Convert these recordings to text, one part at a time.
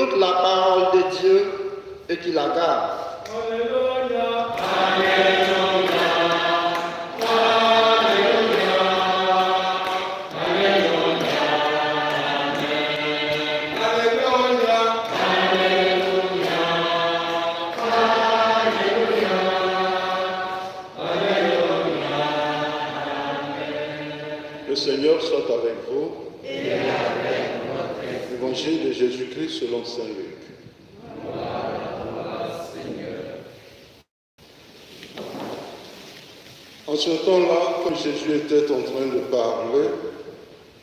écoute la parole de Dieu et qui la garde. Alléluia. Le Seigneur soit avec vous. Et avec votre Évangile de Jésus-Christ selon saint Luc. Gloire à toi, Seigneur. En ce temps-là, quand Jésus était en train de parler,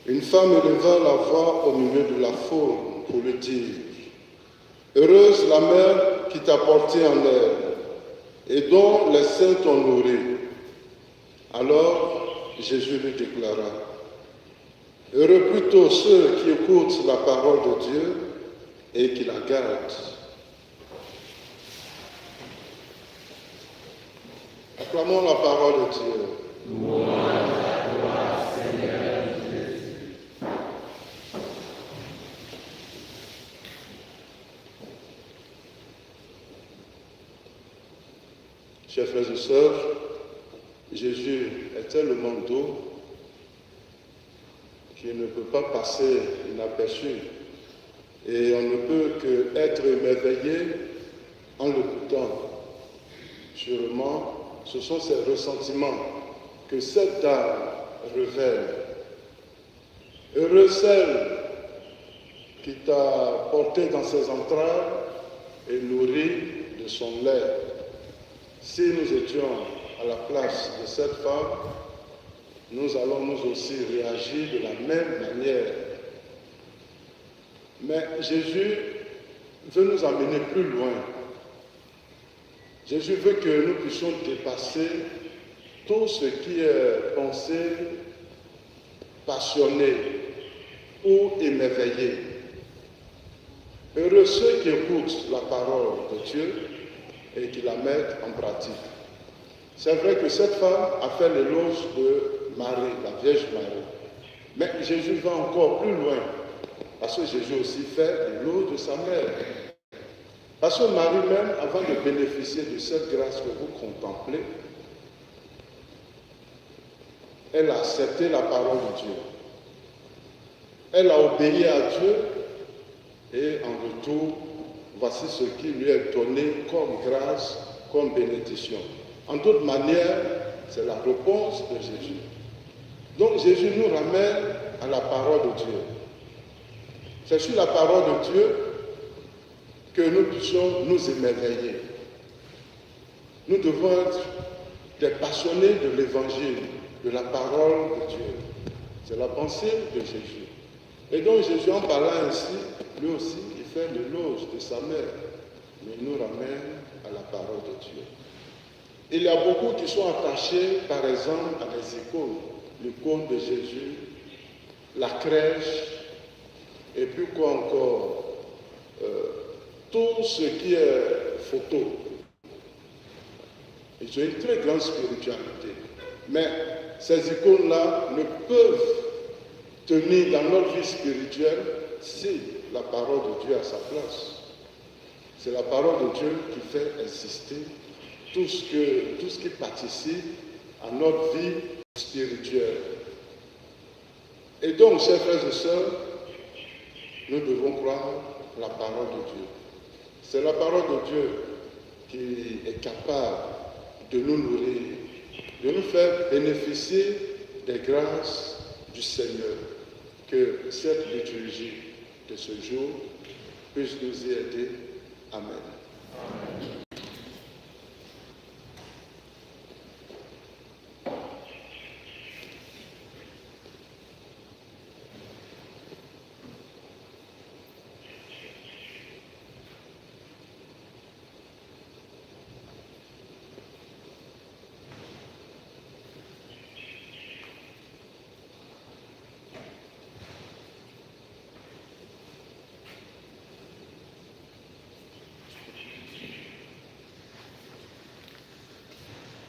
une femme éleva la voix au milieu de la foule pour lui dire « Heureuse la mère qui t'a porté en elle et dont les seins t'ont nourri. » Alors, Jésus lui déclara « Heureux plutôt ceux qui écoutent la parole de Dieu et qui la gardent. » Acclamons la parole de Dieu. Louange à toi, Seigneur Jésus. Chers frères et sœurs, Jésus est tellement doux qu'il ne peut pas passer inaperçu et on ne peut qu'être émerveillé en l'écoutant. Sûrement, ce sont ces ressentiments que cette dame révèle. Heureuse celle qui t'a porté dans ses entrailles et nourri de son lait. Si nous étions à la place de cette femme, nous allons nous aussi réagir de la même manière. Mais Jésus veut nous amener plus loin. Jésus veut que nous puissions dépasser tout ce qui est pensée, passionnée ou émerveillée. Heureux ceux qui écoutent la parole de Dieu et qui la mettent en pratique. C'est vrai que cette femme a fait l'éloge de Marie, la Vierge Marie. Mais Jésus va encore plus loin, parce que Jésus aussi fait l'éloge de sa mère. Parce que Marie même, avant de bénéficier de cette grâce que vous contemplez, elle a accepté la parole de Dieu. Elle a obéi à Dieu et en retour, voici ce qui lui est donné comme grâce, comme bénédiction. En d'autres manières, c'est la réponse de Jésus. Donc Jésus nous ramène à la parole de Dieu. C'est sur la parole de Dieu que nous puissions nous émerveiller. Nous devons être des passionnés de l'évangile, de la parole de Dieu. C'est la pensée de Jésus. Et donc Jésus, en parlant ainsi, lui aussi, il fait l'éloge de sa mère, mais il nous ramène à la parole de Dieu. Il y a beaucoup qui sont attachés, par exemple, à des icônes. L'icône de Jésus, la crèche, et puis quoi encore, tout ce qui est photo. Ils ont une très grande spiritualité. Mais ces icônes-là ne peuvent tenir dans notre vie spirituelle si la parole de Dieu a sa place. C'est la parole de Dieu qui fait exister tout ce qui participe à notre vie spirituelle. Et donc, chers frères et sœurs, nous devons croire la parole de Dieu. C'est la parole de Dieu qui est capable de nous nourrir, de nous faire bénéficier des grâces du Seigneur. Que cette liturgie de ce jour puisse nous y aider. Amen.